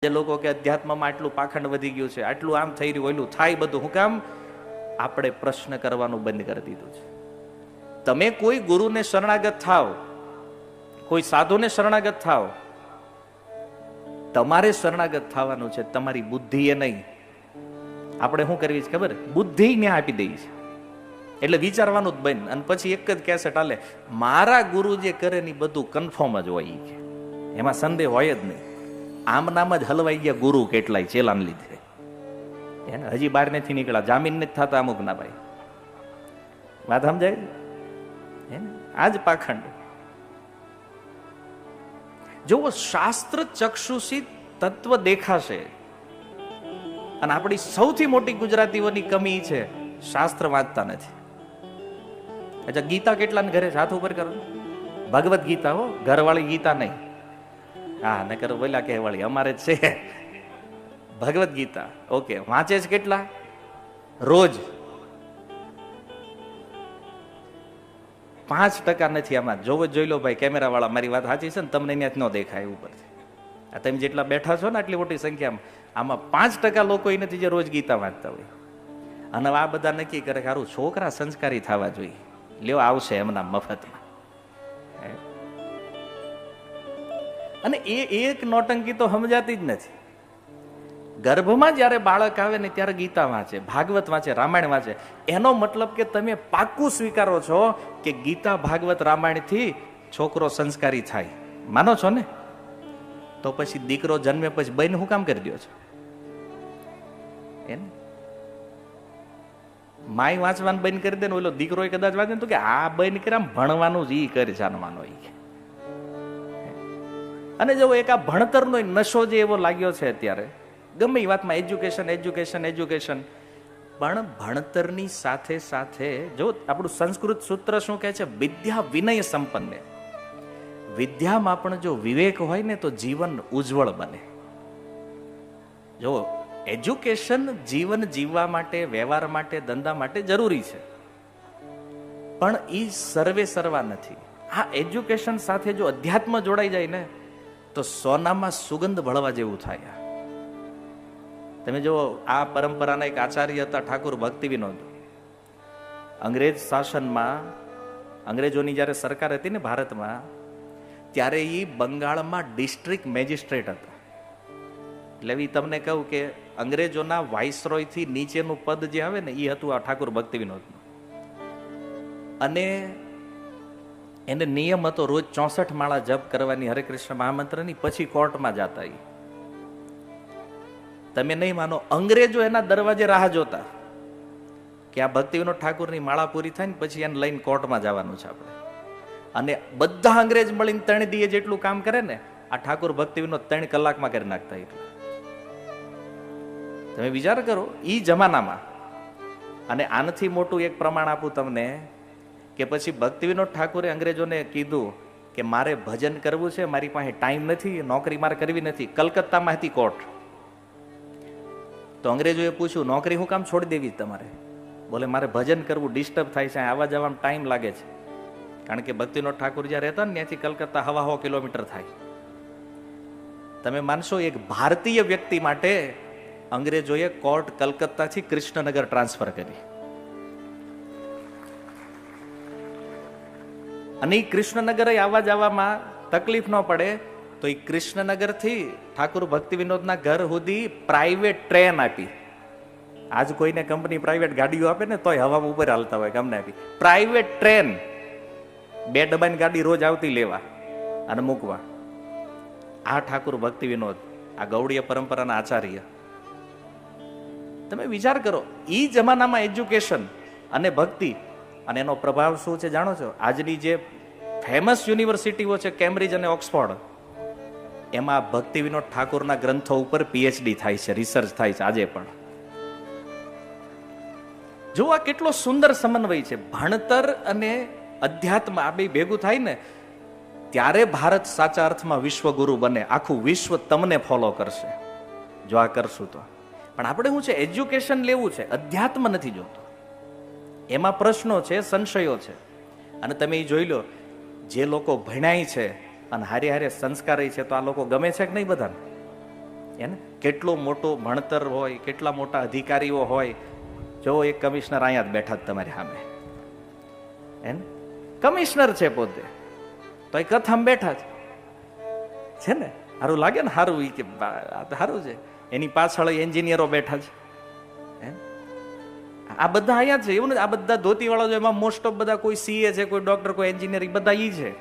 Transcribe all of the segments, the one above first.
જે લોકો કે અધ્યાત્મમાં આટલું પાખંડ વધી ગયું છે, આટલું આમ થઈ રહ્યું, ઓલું થાય, બધું હું કામ? આપણે પ્રશ્ન કરવાનું બંધ કરી દીધું છે. તમે કોઈ ગુરુને શરણાગત થાવ, કોઈ સાધુને શરણાગત થાવ, તમારે શરણાગત થવાનું છે, તમારી બુદ્ધિએ નહીં. આપણે શું કરવી છે ખબર? બુદ્ધિ ને આપી દઈ છે, એટલે વિચારવાનું જ બંધ. અને પછી એક જ કેસેટ હાલે, મારા ગુરુ જે કરે ને બધું કન્ફર્મ જ હોય, એમાં સંદેહ હોય જ નહીં. આમ નામ જ હલવાઈ ગયા ગુરુ કેટલાય ચેલાને લીધે. એને હજી બહાર નથી નીકળ્યા, જામીન નથી થતા અમુક ના. ભાઈ વાત સમજાય? આજ પાખંડ. જો શાસ્ત્ર ચક્ષુષી તત્વ દેખાશે. અને આપણી સૌથી મોટી ગુજરાતીઓની કમી છે, શાસ્ત્ર વાંચતા નથી. અચ્છા, ગીતા કેટલાને ઘરે હાથ ઉપર કરો? ભગવદ ગીતા હો, ઘરવાળી ગીતા નહીં. હા ને કરો બોલ્યા કે વાળી અમારે છે ભગવદ ગીતા. ઓકે, વાંચે છે કેટલા રોજ? 5% નથી. આમાં જોવો જોઈ લો ભાઈ, કેમેરા વાળા, મારી વાત સાચી છે ને? તમને ત્યાં ન દેખાય ઉપરથી. આ તમે જેટલા બેઠા છો ને આટલી મોટી સંખ્યામાં, આમાં 5% લોકો એ નથી જે રોજ ગીતા વાંચતા હોય. અને આ બધા નક્કી કરે સારું છોકરા સંસ્કારી થવા જોઈએ, લ્યો આવશે એમના મફતમાં. અને એ એક નોટંકી તો સમજાતી જ નથી. ગર્ભમાં જયારે બાળક આવે ને ત્યારે ગીતા વાંચે, ભાગવત વાંચે, રામાયણ વાંચે. એનો મતલબ કે તમે પાક્કું સ્વીકારો છો કે ગીતા, ભાગવત, રામાયણ થી છોકરો સંસ્કારી થાય. માનો છો ને? તો પછી દીકરો જન્મે પછી બહેન હું કામ કરી દો છો? એને માય વાંચવાનું બંધ કરી દે ને, ઓલો દીકરો કદાચ વાંચે ને તો કે આ બંધ કરે, આમ ભણવાનું જ ઈ કરે જાણવાનો. અને જો એક આ ભણતરનો નશો જે એવો લાગ્યો છે અત્યારે, ગમે એ વાતમાં એજ્યુકેશન એજ્યુકેશન એજ્યુકેશન. પણ ભણતરની સાથે સાથે જો આપણું સંસ્કૃત સૂત્ર શું કહે છે? વિદ્યા વિનય સંપન્ન. વિદ્યામાં પણ જો વિવેક હોય ને તો જીવન ઉજ્જવળ બને. જો એજ્યુકેશન જીવન જીવવા માટે, વ્યવહાર માટે, ધંધા માટે જરૂરી છે, પણ એ સર્વે સર્વા નથી. આ એજ્યુકેશન સાથે જો અધ્યાત્મ જોડાઈ જાય ને તો સોનામાં સુગંધ ભળવા જેવું થાય. તમે જો આ પરંપરાના એક આચાર્ય હતા ઠાકુર ભક્તિ વિનોદ. અંગ્રેજ શાસનમાં, અંગ્રેજોની જયારે સરકાર હતી ને ભારતમાં, ત્યારે એ બંગાળમાં ડિસ્ટ્રિક્ટ મેજિસ્ટ્રેટ હતા. એટલે એ તમને કહું કે અંગ્રેજોના વાઇસરોય થી નીચેનું પદ જે આવે ને એ હતું આ ઠાકુર ભક્તિ વિનોદનું. અને એને નિયમ હતો રોજ 64 માળા જપ કરવાની હરે કૃષ્ણ મહામંત્રની, પછી કોર્ટમાં જતા. તમે નહીં માનો, અંગ્રેજો એના દરવાજે રાહ જોતા કે આ ભક્તિ વિનોદ ઠાકુરની માળા પૂરી થાય ને પછી એને લઈને કોર્ટમાં જવાનું છે આપણે. અને બધા અંગ્રેજ મળીને 3 દીએ જેટલું કામ કરે ને, આ ઠાકુર ભક્તિ વિનોદ 3 કલાકમાં કરી નાખતા. એટલે તમે વિચાર કરો ઈ જમાનામાં. અને આનાથી મોટું એક પ્રમાણ આપું તમને, કે પછી ભક્તિ વિનોદ ઠાકુરે અંગ્રેજોને કીધું કે મારે ભજન કરવું છે, મારી પાસે ટાઈમ નથી, નોકરી મારે કરવી નથી. કલકત્તામાં હતી કોર્ટ. તો અંગ્રેજોએ પૂછ્યું નોકરી હું કામ છોડી દેવી તમારે? બોલે મારે ભજન કરવું, ડિસ્ટર્બ થાય છે, આવવા જવામાં ટાઈમ લાગે છે. કારણ કે ભક્તિ વિનોદ ઠાકુર જ્યાં રહેતા ને ત્યાંથી કલકત્તા 1.5 કિલોમીટર થાય. તમે માનશો, એક ભારતીય વ્યક્તિ માટે અંગ્રેજોએ કોર્ટ કલકત્તાથી કૃષ્ણનગર ટ્રાન્સફર કરી. અને એ કૃષ્ણનગર આવવા જવામાં તકલીફ ન પડે તો એ કૃષ્ણનગર થી ઠાકુર ભક્તિ વિનોદના ઘર સુધી પ્રાઇવેટ ટ્રેન આપી. આજ કોઈને કંપની પ્રાઇવેટ ગાડીઓ આપે ને તોય હવામાં ઉપર હાલતા હોય, ગમને આપી પ્રાઇવેટ ટ્રેન. 2 ડબ્બાની ગાડી રોજ આવતી લેવા અને મૂકવા. આ ઠાકુર ભક્તિ વિનોદ, આ ગૌડીય પરંપરાના આચાર્ય. તમે વિચાર કરો, ઈ જમાનામાં એજ્યુકેશન અને ભક્તિ અને એનો પ્રભાવ શું છે જાણો છો? આજની જે ફેમસ યુનિવર્સિટીઓ છે, કેમ્બ્રિજ અને ઓક્સફોર્ડ, એમાં ભક્તિ વિનોદ ઠાકુરના ગ્રંથો ઉપર PhD થાય છે, રિસર્ચ થાય છે આજે પણ. જો આ કેટલો સુંદર સમન્વય છે. ભણતર અને અધ્યાત્મ આ બે ભેગું થાય ને ત્યારે ભારત સાચા અર્થમાં વિશ્વગુરુ બને. આખું વિશ્વ તમને ફોલો કરશે જો આ કરશું તો. પણ આપણે શું છે, એજ્યુકેશન લેવું છે, અધ્યાત્મ નથી જોતો. એમાં પ્રશ્નો છે, સંશયો છે. અને તમે એ જોઈ લો, જે લોકો ભણાય છે અને હારે હારે સંસ્કારી છે તો આ લોકો ગમે છે કે નહીં બધાને? એને કેટલો મોટો ભણતર હોય, કેટલા મોટા અધિકારીઓ હોય. જો એક કમિશનર અહીંયા જ બેઠા જ તમારી સામે, એને કમિશનર છે પોતે, તો એ કથામાં બેઠા છે ને. સારું લાગે ને, સારું કે સારું છે. એની પાછળ એન્જિનિયરો બેઠા છે. આ બધા અહીંયા છે, એવું નથી આ બધા ધોતીવાળા, એમાં મોસ્ટ ઓફ બધા કોઈ સીએ છે, કોઈ ડોક્ટર, કોઈ એન્જિનિયરિંગ, બધા ઈ છે.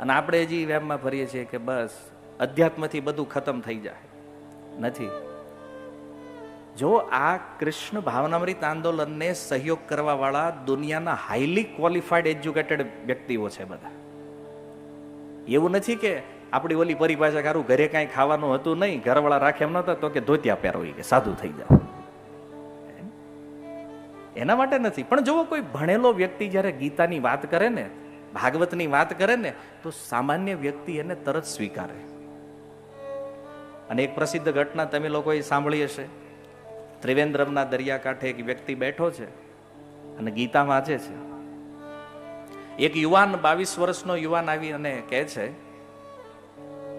અને આપણે હજી વેમમાં ફરીએ છીએ કે બસ અધ્યાત્મથી બધું ખતમ થઈ જાય. નથી. જો આ કૃષ્ણ ભાવનામૃત આંદોલનને સહયોગ કરવા વાળા દુનિયાના હાઈલી ક્વોલિફાઈડ એજ્યુકેટેડ વ્યક્તિઓ છે બધા. એવું નથી કે આપણી ઓલી પરિભાષા કારું ઘરે કાંઈ ખાવાનું હતું નહીં, ઘરવાળા રાખે એમ નતા, તો કે ધોતિયા પહેરો કે સાધુ થઈ જાવ, એના માટે નથી. પણ જો કોઈ ભણેલો વ્યક્તિ જયારે ગીતાની વાત કરે ને, ભાગવતની વાત કરે ને, તો સામાન્ય વ્યક્તિ એને તરત સ્વીકારે. અને એક પ્રસિદ્ધ ઘટના તમે લોકોએ સાંભળી હશે. ત્રિવેન્દ્રમના દરિયાકાંઠે એક વ્યક્તિ બેઠો છે અને ગીતા વાંચે છે. એક યુવાન, 22 વર્ષનો યુવાન આવી અને કહે છે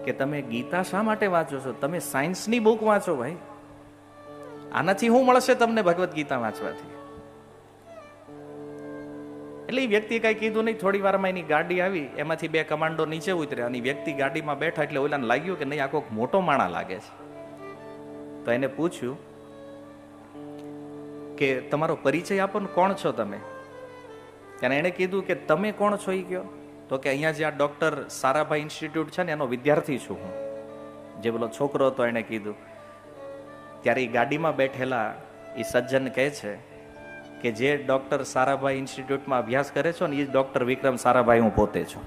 કે તમે ગીતા શા માટે વાંચો છો? તમે સાયન્સની બુક વાંચો ભાઈ, આનાથી શું મળશે તમને ભગવદ્ ગીતા વાંચવાથી? એટલે એ વ્યક્તિએ કઈ કીધું નહીં. થોડી વારમાં એની ગાડી આવી, એમાંથી 2 કમાન્ડો નીચે ઉતર્યા અને વ્યક્તિ ગાડીમાં બેઠા એટલે ઓલાને લાગ્યું કે નહીં, આ કોઈક મોટો માણા લાગે છે. તો એને પૂછ્યું કે તમારો પરિચય આપો ને, કોણ છો તમે? ત્યારે એણે કીધું કે તમે કોણ છો એ કયો? તો કે અહીંયા જે આ ડોક્ટર સારાભાઈ ઇન્સ્ટિટ્યૂટ છે ને એનો વિદ્યાર્થી છું હું. જે પેલો છોકરો હતો એને કીધું. ત્યારે એ ગાડીમાં બેઠેલા એ સજ્જન કહે છે કે જે ડોક્ટર સારાભાઈ ઇન્સ્ટિટ્યૂટમાં અભ્યાસ કરે છો ને એ ડોક્ટર વિક્રમ સારાભાઈ હું પોતે છું.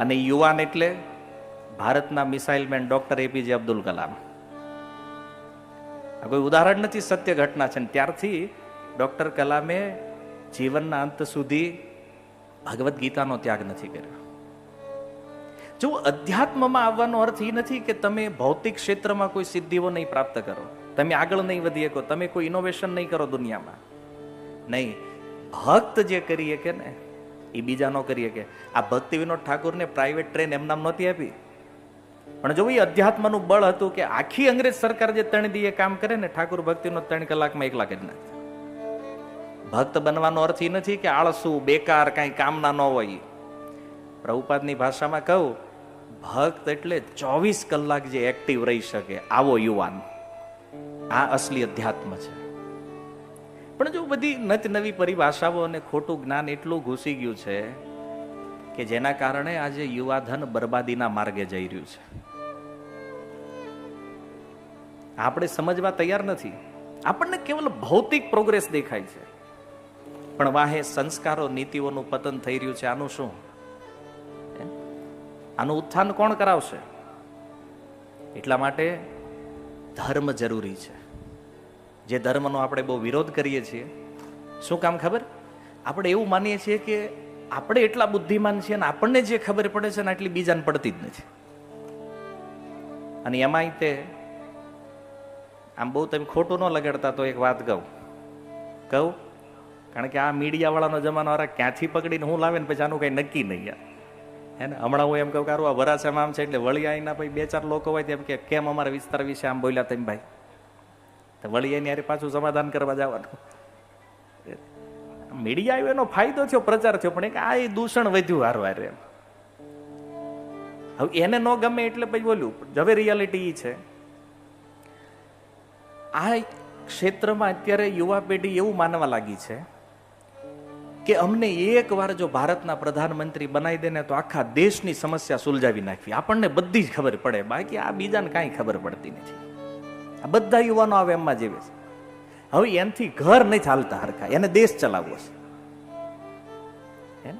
અને યુવાન એટલે ભારતના missile man doctor APJ Abdul Kalam. આ કોઈ ઉદાહરણ નથી, સત્ય ઘટના છે. ત્યારથી ડોક્ટર કલામે જીવનના અંત સુધી ભગવદ્ ગીતાનો ત્યાગ નથી કર્યો. જો અધ્યાત્મમાં આવવાનો અર્થ એ નથી કે તમે ભૌતિક ક્ષેત્રમાં કોઈ સિદ્ધિઓ નહીં પ્રાપ્ત કરો, તમે આગળ નહીં વધી શકો, તમે કોઈ ઇનોવેશન નહીં કરો દુનિયામાં. નહીં, ભક્ત જે કરીએ કે ને એ બીજા ન કરીએ કે. આ ભક્તિ વિનોદ ઠાકુરને પ્રાઇવેટ ટ્રેન એમ નામ નહોતી આપી, પણ જો એ અધ્યાત્મનું બળ હતું કે આખી અંગ્રેજ સરકાર જે 3 દીએ કામ કરે ને, ઠાકુર ભક્તિનો 3 કલાકમાં 1 લાખ જ નથી. ભક્ત બનવાનો અર્થ એ નથી કે આળસુ, બેકાર, કાંઈ કામના ન હોય. પ્રભુપાદની ભાષામાં કહું, ભક્ત એટલે 24 કલાક જે એક્ટિવ રહી શકે આવો યુવાન. આ અસલી અધ્યાત્મ છે. પણ જો બધી નત નવી પરિભાષાઓ અને ખોટું જ્ઞાન એટલું ઘૂસી ગયું છે કે જેના કારણે આજે યુવાધન બરબાદીના માર્ગે જઈ રહ્યું છે. આપણે સમજવા તૈયાર નથી. આપણને કેવલ ભૌતિક પ્રોગ્રેસ દેખાય છે, પણ વાહે સંસ્કારો, નીતિઓનું પતન થઈ રહ્યું છે. આનું શું? આનું ઉત્થાન કોણ કરાવશે? એટલા માટે ધર્મ જરૂરી છે. જે ધર્મનો આપણે બહુ વિરોધ કરીએ છીએ. શું કામ ખબર? આપણે એવું માનીએ છીએ કે આપણે એટલા બુદ્ધિમાન છીએ અને આપણને જે ખબર પડે છે ને એટલી બીજાને પડતી જ નથી. અને એમાંય તે આમ બહુ તમે ખોટું ન લગાડતા તો એક વાત કહું, કારણ કે આ મીડિયા વાળાનો જમાનો વાળા ક્યાંથી પકડીને હું લાવે ને પછી આનું કઈ નક્કી નહીં યાર. હે ને, હમણાં હું એમ કહું કે આ વરાછામાં આમ છે એટલે વળી આવીના પછી 2-4 લોકો હોય તેમ કે કેમ અમારા વિસ્તાર વિશે આમ બોલ્યા તેમ ભાઈ, તો વળી આવીને યારે પાછું સમાધાન કરવા જવાનું. મીડિયા આવ્યો એનો ફાયદો થયો, પ્રચાર થયો, પણ આ એ દૂષણ વધ્યું હારવાર એમ. હવે એને ન ગમે એટલે પછી બોલ્યું. હવે રિયાલિટી એ છે, આ ક્ષેત્રમાં અત્યારે યુવા પેઢી એવું માનવા લાગી છે કે અમને એકવાર જો ભારતના પ્રધાનમંત્રી બનાવી દે ને તો આખા દેશની સમસ્યા સુલઝાવી નાખવી. આપણને બધી જ ખબર પડે, બાકી આ બીજાને કાંઈ ખબર પડતી નથી. આ બધા યુવાનો આવે એમમાં જીવે છે. હવે એનાથી ઘર નહીં ચાલતા હરખા, એને દેશ ચલાવવો છે.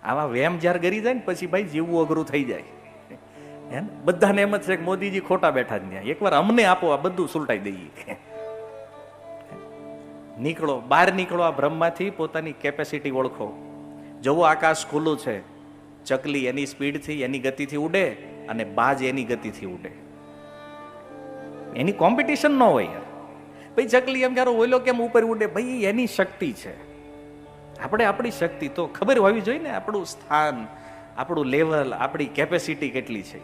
આવા વેમ જયારે ગરી જાય ને પછી ભાઈ જીવવું અઘરું થઈ જાય. બધાને એમ જ છે કે મોદીજી ખોટા બેઠા જ ત્યાં, એકવાર અમને આપો, આ બધું સુલટાઈ દઈએ. નીકળો, બહાર નીકળો આ ભ્રમમાંથી, પોતાની કેપેસિટી ઓળખો. જવો આકાશ ખુલ્લું છે, ચકલી એની સ્પીડથી, એની ગતિથી ઉડે અને બાજ એની ગતિથી ઉડે. એની કોમ્પિટિશન ન હોય યાર. ભાઈ ચકલી એમ ક્યારે ઓલો કેમ ઉપર ઉડે? ભાઈ એની શક્તિ છે. આપણે આપણી શક્તિ તો ખબર હોવી જોઈએ ને, આપણું સ્થાન, આપણું લેવલ, આપણી કેપેસિટી કેટલી છે.